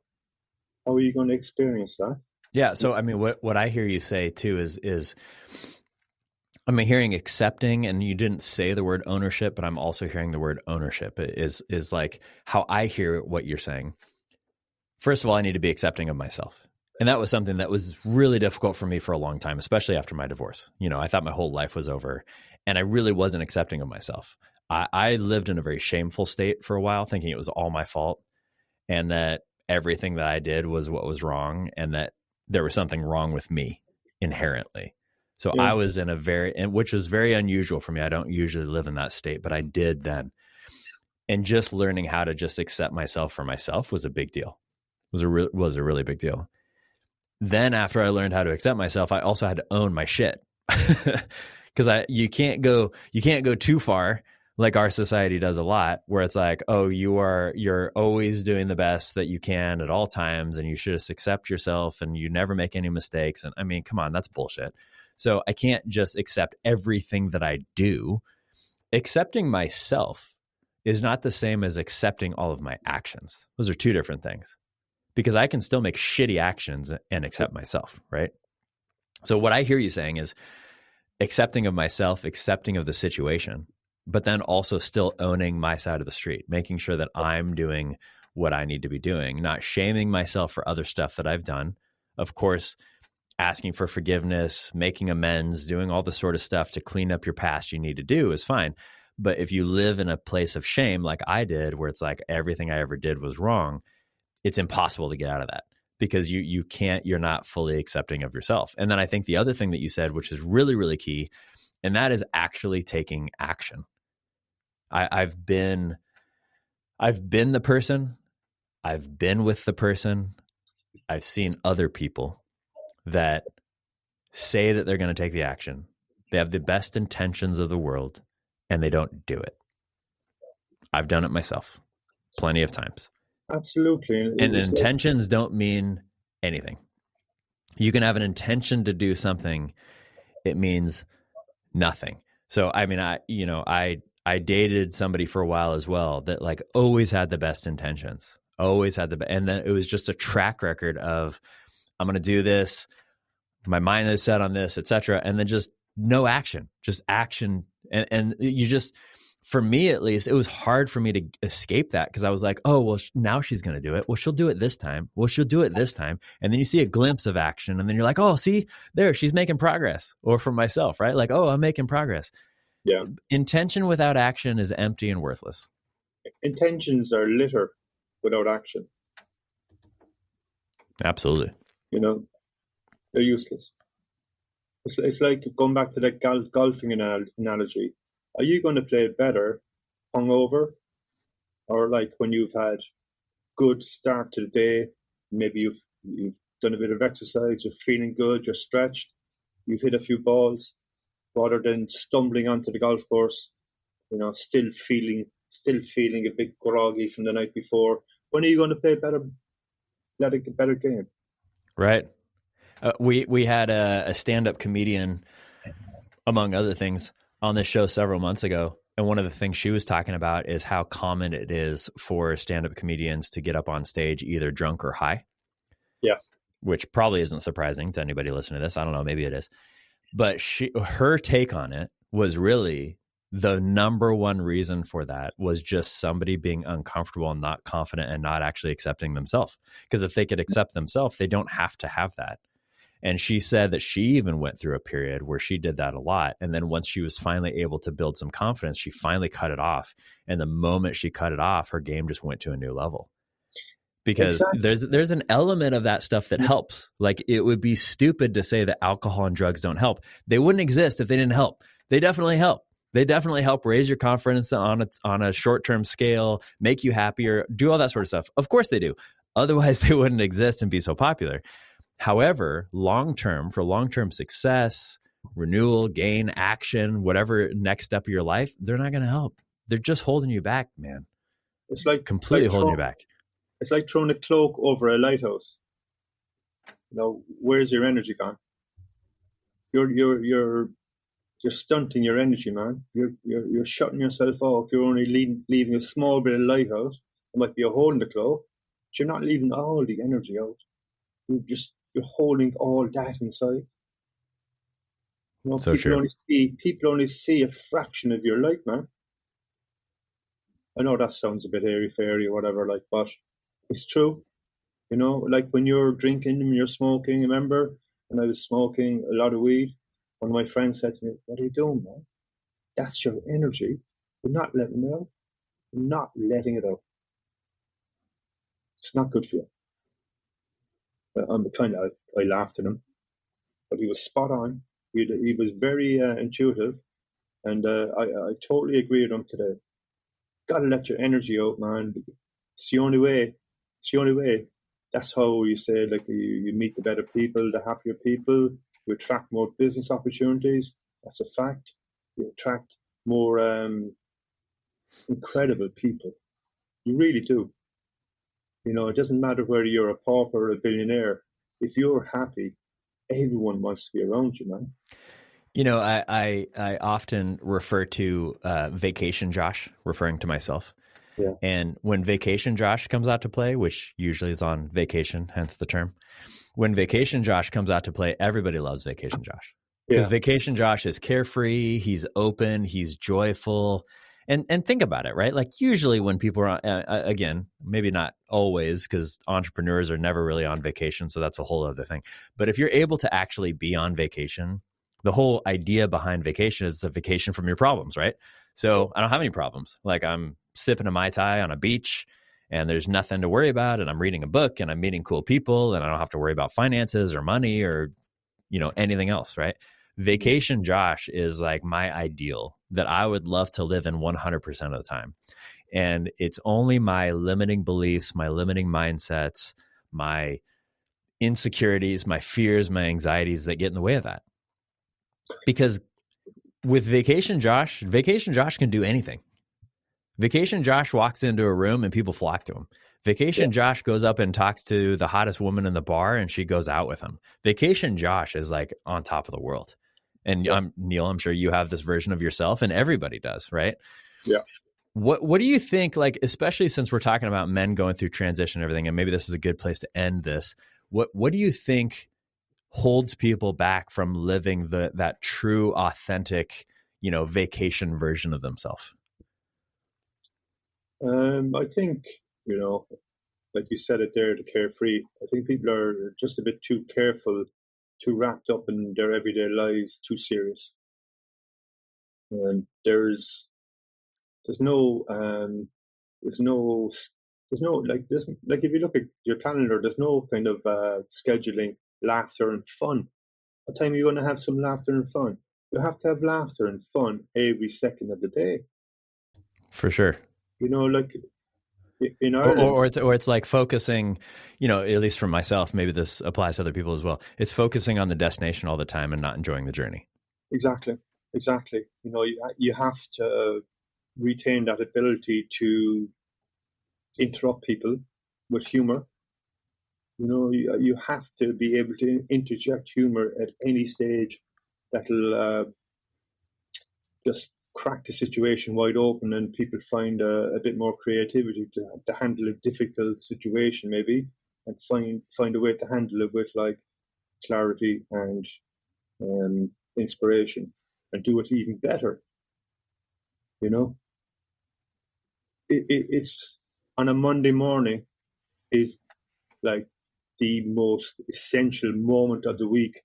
how are you going to experience that? Yeah. So, I mean, what I hear you say too is I'm hearing accepting, and you didn't say the word ownership, but I'm also hearing the word ownership is like how I hear what you're saying. First of all, I need to be accepting of myself. And that was something that was really difficult for me for a long time, especially after my divorce. I thought my whole life was over, and I really wasn't accepting of myself. I lived in a very shameful state for a while, thinking it was all my fault, and that everything that I did was what was wrong, and that there was something wrong with me inherently. So I was in which was very unusual for me. I don't usually live in that state, but I did then. And just learning how to just accept myself for myself was a big deal. Was a really big deal. Then after I learned how to accept myself, I also had to own my shit. Because you can't go too far, like our society does a lot, where it's like, oh, you're always doing the best that you can at all times, and you should just accept yourself, and you never make any mistakes. And I mean, come on, that's bullshit. So I can't just accept everything that I do. Accepting myself is not the same as accepting all of my actions. Those are two different things, because I can still make shitty actions and accept myself, right? So what I hear you saying is accepting of myself, accepting of the situation, but then also still owning my side of the street, making sure that I'm doing what I need to be doing, not shaming myself for other stuff that I've done. Of course, asking for forgiveness, making amends, doing all the sort of stuff to clean up your past you need to do is fine. But if you live in a place of shame like I did, where it's like everything I ever did was wrong, it's impossible to get out of that, because you're not fully accepting of yourself. And then I think the other thing that you said, which is really, really key, and that is actually taking action. I've been the person, I've been with the person, I've seen other people that say that they're going to take the action. They have the best intentions of the world and they don't do it. I've done it myself plenty of times. Absolutely. And intentions don't mean anything. You can have an intention to do something. It means nothing. So, I mean, I dated somebody for a while as well that like always had the best intentions, and then it was just a track record of, I'm going to do this. My mind is set on this, etc. And then just no action, just action. And you just, for me at least, it was hard for me to escape that, because I was like, oh, well, now she's going to do it. Well, she'll do it this time. Well, she'll do it this time. And then you see a glimpse of action and then you're like, oh, see there, she's making progress. Or for myself, right? Like, oh, I'm making progress. Yeah. Intention without action is empty and worthless. Intentions are litter without action. Absolutely. You know, they're useless. It's like going back to that golfing analogy. Are you going to play better hungover, or like when you've had good start to the day? Maybe you've done a bit of exercise, you're feeling good, you're stretched, you've hit a few balls, rather than stumbling onto the golf course, still feeling a bit groggy from the night before. When are you going to play a better game? Right. We had a stand-up comedian, among other things, on this show several months ago. And one of the things she was talking about is how common it is for stand-up comedians to get up on stage either drunk or high. Yeah. Which probably isn't surprising to anybody listening to this. I don't know, maybe it is. But her take on it was really the number one reason for that was just somebody being uncomfortable and not confident and not actually accepting themselves. Because if they could accept themselves, they don't have to have that. And she said that she even went through a period where she did that a lot. And then once she was finally able to build some confidence, she finally cut it off. And the moment she cut it off, her game just went to a new level. Because there's an element of that stuff that helps. Like, it would be stupid to say that alcohol and drugs don't help. They wouldn't exist if they didn't help. They definitely help. They definitely help raise your confidence on a short-term scale, make you happier, do all that sort of stuff. Of course they do. Otherwise, they wouldn't exist and be so popular. However, for long-term success, renewal, gain, action, whatever next step of your life, they're not going to help. They're just holding you back, man. It's like completely holding you back. It's like throwing a cloak over a lighthouse. Where's your energy gone? You're stunting your energy, man. You're shutting yourself off. You're only leaving a small bit of light out. It might be a hole in the cloak, but you're not leaving all the energy out. You're holding all that inside. So true. People only see a fraction of your light, man. I know that sounds a bit airy-fairy or whatever, but it's true. Like when you're drinking, when you're smoking. Remember when I was smoking a lot of weed? One of my friends said to me, "What are you doing, man? That's your energy. You're not letting it out. You're not letting it out. It's not good for you." I laughed at him, but he was spot on. He was very intuitive, and I totally agree with him today. Got to let your energy out, man. It's the only way. It's the only way. That's how you say, like, you meet the better people, the happier people. You attract more business opportunities. That's a fact. You attract more incredible people. You really do. It doesn't matter whether you're a pauper or a billionaire. If you're happy, everyone wants to be around you, man. I often refer to Vacation Josh, referring to myself. Yeah. And when Vacation Josh comes out to play, which usually is on vacation, hence the term, when Vacation Josh comes out to play, everybody loves Vacation Josh. Because Yeah. Vacation Josh is carefree, he's open, he's joyful. And think about it, right? Like usually when people are, again, maybe not always, because entrepreneurs are never really on vacation. So that's a whole other thing. But if you're able to actually be on vacation, the whole idea behind vacation is a vacation from your problems, right? So I don't have any problems. Like I'm sipping a Mai Tai on a beach and there's nothing to worry about. And I'm reading a book and I'm meeting cool people and I don't have to worry about finances or money or, anything else, right? Vacation Josh is like my ideal that I would love to live in 100% of the time. And it's only my limiting beliefs, my limiting mindsets, my insecurities, my fears, my anxieties that get in the way of that. Because with Vacation Josh can do anything. Vacation Josh walks into a room and people flock to him. Vacation Josh goes up and talks to the hottest woman in the bar and she goes out with him. Vacation Josh is like on top of the world. And Neil, I'm sure you have this version of yourself and everybody does, right? Yeah. What do you think, like, especially since we're talking about men going through transition and everything, and maybe this is a good place to end this. What do you think holds people back from living that true, authentic, vacation version of themselves? I think, like you said it there, the carefree. I think people are just a bit too careful, too wrapped up in their everyday lives, too serious. And there's no like if you look at your calendar, there's no kind of scheduling laughter and fun. What time are you going to have some laughter and fun? You have to have laughter and fun every second of the day. For sure. Like in Ireland, or it's like focusing, at least for myself, maybe this applies to other people as well. It's focusing on the destination all the time and not enjoying the journey. Exactly. You have to retain that ability to interrupt people with humor. You have to be able to interject humor at any stage that'll just crack the situation wide open and people find a bit more creativity to handle a difficult situation maybe, and find a way to handle it with like clarity and inspiration and do it even better. It's on a Monday morning is like the most essential moment of the week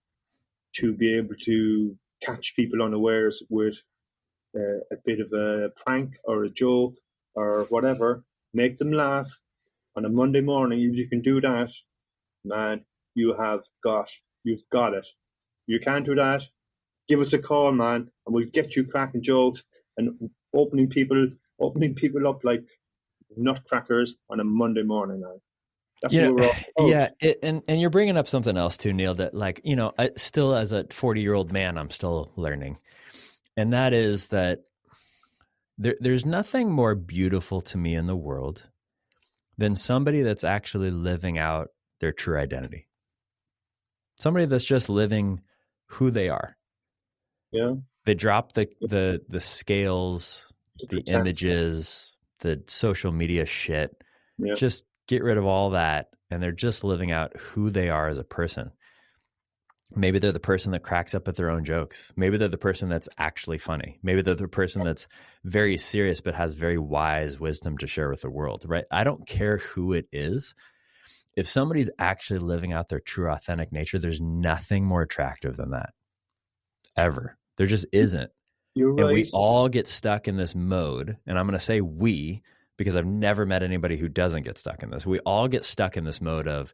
to be able to catch people unawares with a bit of a prank or a joke or whatever, make them laugh on a Monday morning. If you can do that, man, you've got it. You can't do that, give us a call, man, and we'll get you cracking jokes and opening people up like nutcrackers on a Monday morning, man. That's what we're all yeah. And you're bringing up something else too, Neil, that like, I still, as a 40-year-old man, I'm still learning. And that is that there's nothing more beautiful to me in the world than somebody that's actually living out their true identity. Somebody that's just living who they are. Yeah. They drop the scales, the images, the social media shit. Yeah. Just get rid of all that. And they're just living out who they are as a person. Maybe they're the person that cracks up at their own jokes. Maybe they're the person that's actually funny. Maybe they're the person that's very serious but has very wise wisdom to share with the world, right? I don't care who it is. If somebody's actually living out their true authentic nature, there's nothing more attractive than that. Ever. There just isn't. You're right. And we all get stuck in this mode. And I'm going to say we, because I've never met anybody who doesn't get stuck in this. We all get stuck in this mode of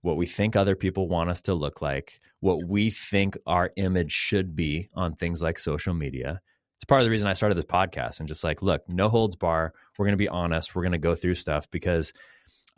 what we think other people want us to look like, what we think our image should be on things like social media. It's part of the reason I started this podcast and just like, look, no holds bar. We're going to be honest. We're going to go through stuff because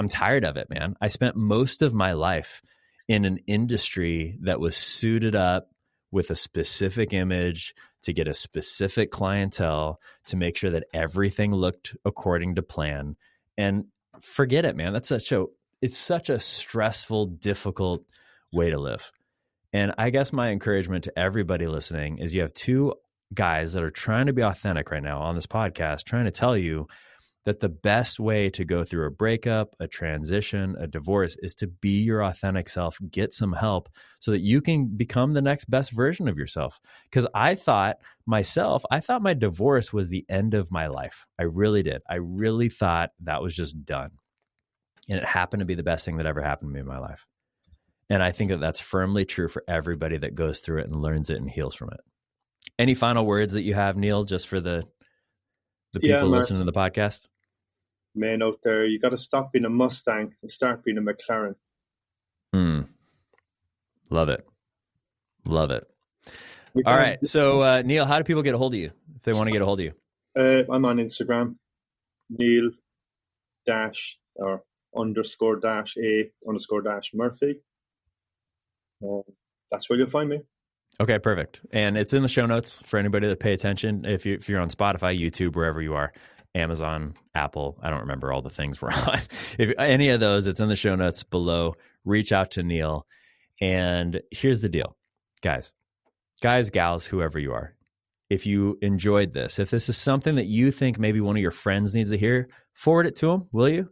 I'm tired of it, man. I spent most of my life in an industry that was suited up with a specific image to get a specific clientele to make sure that everything looked according to plan. And forget it, man. It's such a stressful, difficult way to live. And I guess my encouragement to everybody listening is you have two guys that are trying to be authentic right now on this podcast, trying to tell you that the best way to go through a breakup, a transition, a divorce is to be your authentic self, get some help so that you can become the next best version of yourself. Because I thought my divorce was the end of my life. I really did. I really thought that was just done. And it happened to be the best thing that ever happened to me in my life. And I think that that's firmly true for everybody that goes through it and learns it and heals from it. Any final words that you have, Neil, just for the people listening to the podcast? Man out there, you got to stop being a Mustang and start being a McLaren. Love it. All right. So, Neil, how do people get a hold of you if they want to get a hold of you? I'm on Instagram, Neil _A_Murphy. That's where you'll find me. Okay, perfect. And it's in the show notes for anybody that pay attention. If you're on Spotify, YouTube, wherever you are, Amazon, Apple, I don't remember all the things we're on. If any of those, it's in the show notes below. Reach out to Neil. And here's the deal, guys, gals, whoever you are. If you enjoyed this, if this is something that you think maybe one of your friends needs to hear, forward it to them, will you?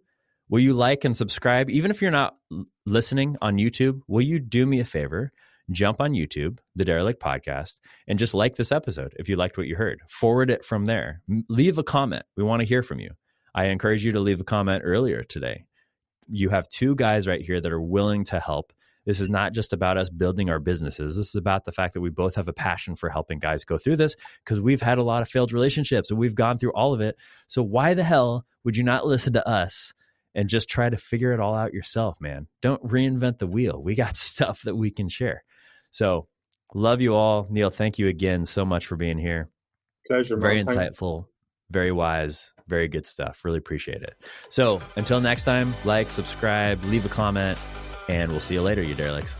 Will you like and subscribe? Even if you're not listening on YouTube, will you do me a favor? Jump on YouTube, the Derelict Podcast, and just like this episode if you liked what you heard. Forward it from there. Leave a comment. We want to hear from you. I encourage you to leave a comment earlier today. You have two guys right here that are willing to help. This is not just about us building our businesses. This is about the fact that we both have a passion for helping guys go through this because we've had a lot of failed relationships and we've gone through all of it. So why the hell would you not listen to us and just try to figure it all out yourself, man? Don't reinvent the wheel. We got stuff that we can share. So love you all. Neil, thank you again so much for being here. Pleasure, man. Very insightful, very wise, very good stuff. Really appreciate it. So until next time, like, subscribe, leave a comment, and we'll see you later, you derelicts.